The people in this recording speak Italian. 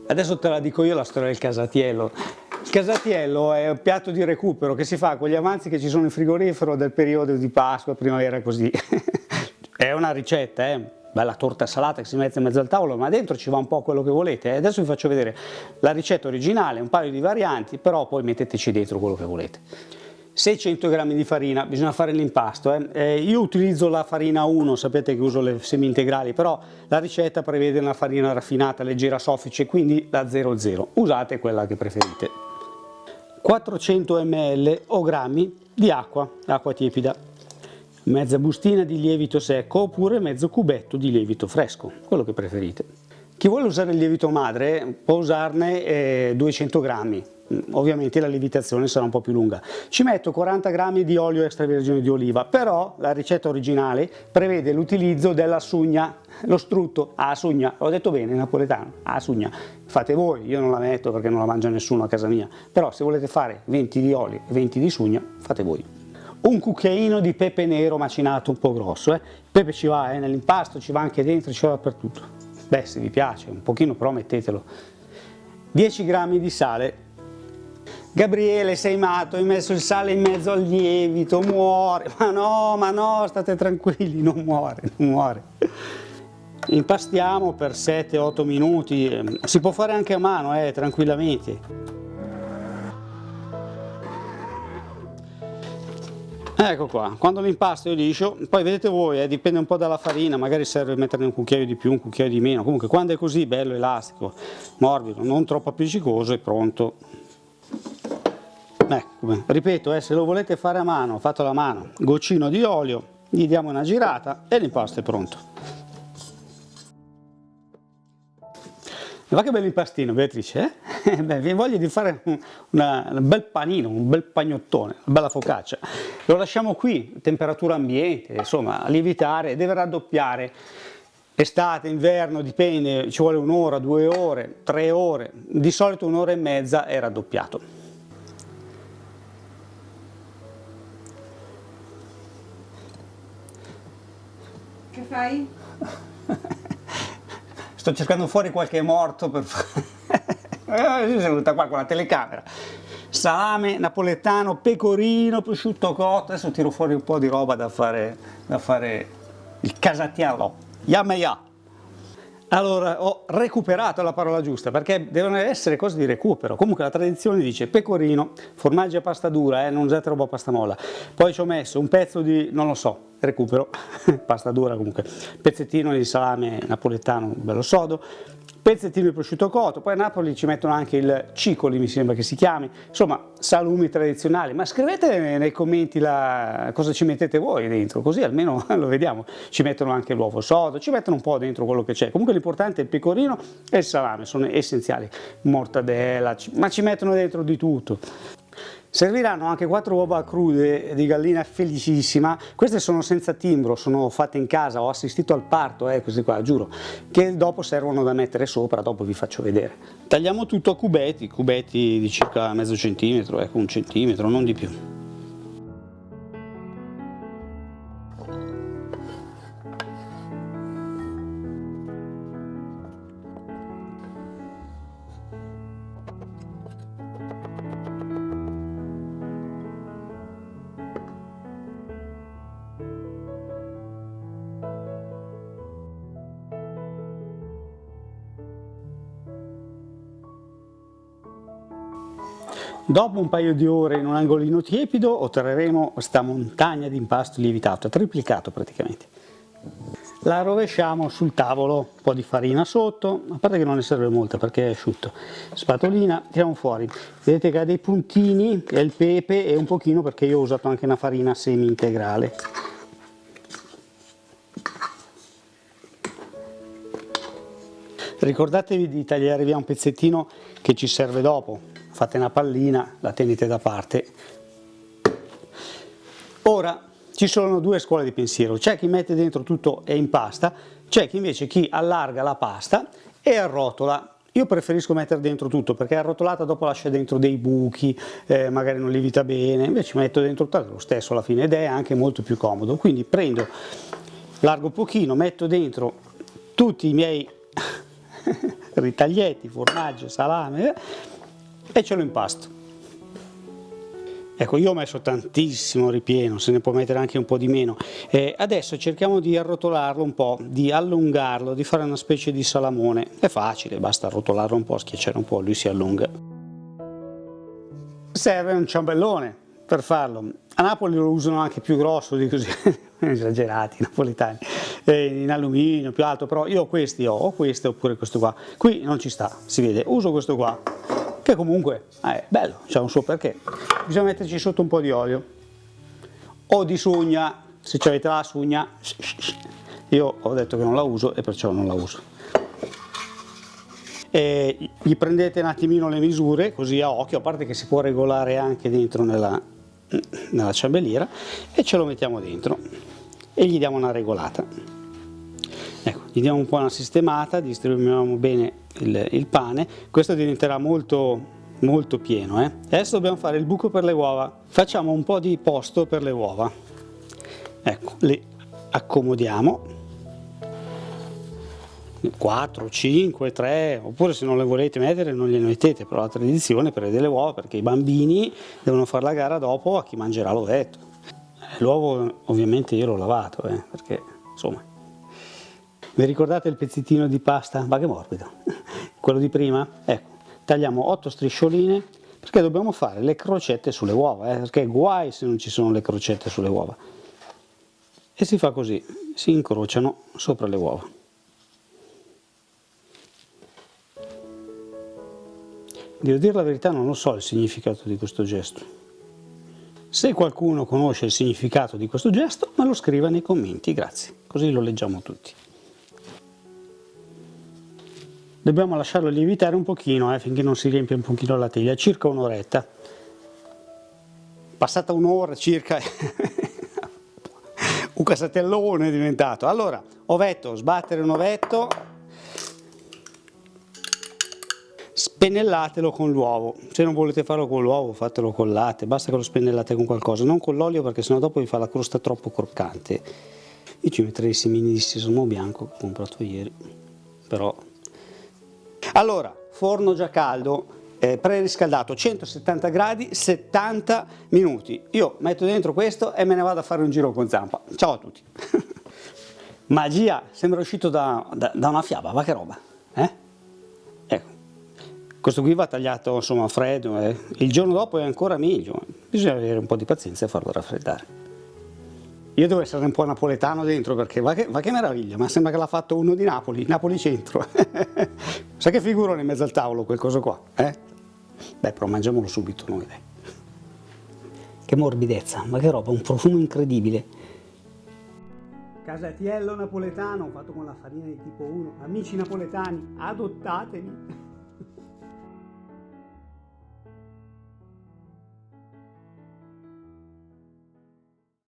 Adesso te la dico io la storia del casatiello. Il casatiello è un piatto di recupero che si fa con gli avanzi che ci sono in frigorifero del periodo di Pasqua, primavera, così. È una ricetta, bella torta salata che si mette in mezzo al tavolo, ma dentro ci va un po' quello che volete. Adesso vi faccio vedere la ricetta originale, un paio di varianti, però poi metteteci dentro quello che volete. 600 g di farina, bisogna fare l'impasto. Io utilizzo la farina 1, sapete che uso le semi integrali, però la ricetta prevede una farina raffinata, leggera, soffice, quindi la 00. Usate quella che preferite. 400 ml o grammi di acqua tiepida, mezza bustina di lievito secco oppure mezzo cubetto di lievito fresco, quello che preferite. Chi vuole usare il lievito madre può usarne 200 grammi. Ovviamente la lievitazione sarà un po' più lunga. Ci metto 40 g di olio extravergine di oliva, però la ricetta originale prevede l'utilizzo della sugna, lo strutto a sugna, ho detto bene in napoletano, a sugna. Fate voi, io non la metto perché non la mangia nessuno a casa mia, però se volete fare 20 di olio e 20 di sugna, fate voi. Un cucchiaino di pepe nero macinato un po' grosso, Il pepe ci va nell'impasto, ci va anche dentro, ci va dappertutto. Beh, se vi piace, un pochino però mettetelo. 10 g di sale. Gabriele, sei matto, hai messo il sale in mezzo al lievito, muore. Ma no, state tranquilli, non muore. Impastiamo per 7-8 minuti, si può fare anche a mano, tranquillamente. Ecco qua, quando l'impasto è liscio, poi vedete voi, dipende un po' dalla farina, magari serve metterne un cucchiaio di più, un cucchiaio di meno, comunque quando è così bello elastico, morbido, non troppo appiccicoso, è pronto. Ripeto, se lo volete fare a mano, fatelo a mano, goccino di olio, gli diamo una girata e l'impasto è pronto. Ma che bello impastino, Beatrice, Beh, vi voglio di fare un bel panino, un bel pagnottone, una bella focaccia. Lo lasciamo qui, temperatura ambiente, insomma, a lievitare, deve raddoppiare. Estate, inverno, dipende, ci vuole un'ora, 2 ore, 3 ore, di solito 1 ora e mezza è raddoppiato. Che fai? Sto cercando fuori qualche morto per fare... È venuta qua con la telecamera. Salame napoletano, pecorino, prosciutto cotto. Adesso tiro fuori un po' di roba da fare il casatiello. Yamaya. Allora, ho recuperato la parola giusta, perché devono essere cose di recupero. Comunque la tradizione dice pecorino, formaggio a pasta dura, non usate roba a pasta molla. Poi ci ho messo un pezzo di, non lo so, recupero, pasta dura comunque, pezzettino di salame napoletano bello sodo, pezzettino di prosciutto cotto, poi a Napoli ci mettono anche il cicoli, mi sembra che si chiami, insomma salumi tradizionali, ma scrivete nei commenti cosa ci mettete voi dentro, così almeno lo vediamo. Ci mettono anche l'uovo sodo, ci mettono un po' dentro quello che c'è, comunque l'importante è il pecorino e il salame, sono essenziali, mortadella, ma ci mettono dentro di tutto. Serviranno anche 4 uova crude di gallina felicissima, queste sono senza timbro, sono fatte in casa, ho assistito al parto, queste qua, giuro, che dopo servono da mettere sopra, dopo vi faccio vedere. Tagliamo tutto a cubetti di circa mezzo centimetro, ecco 1 centimetro, non di più. Dopo un paio di ore in un angolino tiepido otterremo questa montagna di impasto lievitato, triplicato praticamente. La rovesciamo sul tavolo, un po' di farina sotto, a parte che non ne serve molta perché è asciutto. Spatolina, tiriamo fuori. Vedete che ha dei puntini, è il pepe e un pochino perché io ho usato anche una farina semi integrale. Ricordatevi di tagliare via un pezzettino che ci serve dopo. Fate una pallina, la tenete da parte. Ora ci sono 2 scuole di pensiero, c'è chi mette dentro tutto e impasta, c'è chi invece allarga la pasta e arrotola. Io preferisco mettere dentro tutto perché arrotolata dopo lascia dentro dei buchi, magari non lievita bene, invece metto dentro tutto lo stesso alla fine ed è anche molto più comodo. Quindi prendo, largo un pochino, metto dentro tutti i miei ritaglietti, formaggio, salame e ce lo impasto. Ecco, io ho messo tantissimo ripieno, se ne può mettere anche un po' di meno. Adesso cerchiamo di arrotolarlo un po', di allungarlo, di fare una specie di salamone. È facile, basta arrotolarlo un po', schiacciare un po', lui si allunga. Serve un ciambellone per farlo. A Napoli lo usano anche più grosso di così, esagerati i napoletani, in alluminio, più alto, però io ho questi, ho questo oppure questo qua. Qui non ci sta, si vede, uso questo qua, che comunque è bello, c'ha un suo perché. Bisogna metterci sotto un po' di olio, o di sugna, se avete la sugna. Io ho detto che non la uso e perciò non la uso. E gli prendete un attimino le misure, così a occhio, a parte che si può regolare anche dentro nella ciambelliera, e ce lo mettiamo dentro e gli diamo una regolata. Ecco, gli diamo un po' una sistemata, distribuiamo bene il pane. Questo diventerà molto pieno. Adesso dobbiamo fare il buco per le uova. Facciamo un po' di posto per le uova. Ecco, le accomodiamo. 4, 5, 3, oppure se non le volete mettere non gliene mettete, però la tradizione per delle uova, perché i bambini devono fare la gara dopo a chi mangerà l'ovetto. L'uovo ovviamente io l'ho lavato, perché insomma, vi ricordate il pezzettino di pasta? Ma che morbido, quello di prima? Ecco, tagliamo 8 striscioline, perché dobbiamo fare le crocette sulle uova, perché guai se non ci sono le crocette sulle uova. E si fa così, si incrociano sopra le uova. Devo dire la verità, non lo so il significato di questo gesto. Se qualcuno conosce il significato di questo gesto, me lo scriva nei commenti, grazie, così lo leggiamo tutti. Dobbiamo lasciarlo lievitare un pochino, finché non si riempie un pochino la teglia, circa un'oretta. Passata un'ora circa, un casatellone è diventato. Allora, ovetto, sbattere un ovetto, spennellatelo con l'uovo. Se non volete farlo con l'uovo, fatelo col latte, basta che lo spennellate con qualcosa, non con l'olio, perché sennò dopo vi fa la crosta troppo croccante. Io ci metterei i semini di sesamo bianco che ho comprato ieri, però. Allora, forno già caldo, preriscaldato, 170 gradi, 70 minuti. Io metto dentro questo e me ne vado a fare un giro con zampa. Ciao a tutti. Magia, sembra uscito da una fiaba, ma che roba, Ecco, questo qui va tagliato insomma a freddo, il giorno dopo è ancora meglio, bisogna avere un po' di pazienza e farlo raffreddare. Io devo essere un po' napoletano dentro, perché ma che meraviglia, ma sembra che l'ha fatto uno di Napoli, Napoli centro. Sai che figurone in mezzo al tavolo quel coso qua, Beh, però mangiamolo subito noi, dai. Che morbidezza, ma che roba, un profumo incredibile. Casatiello napoletano fatto con la farina di tipo 1. Amici napoletani, adottatemi.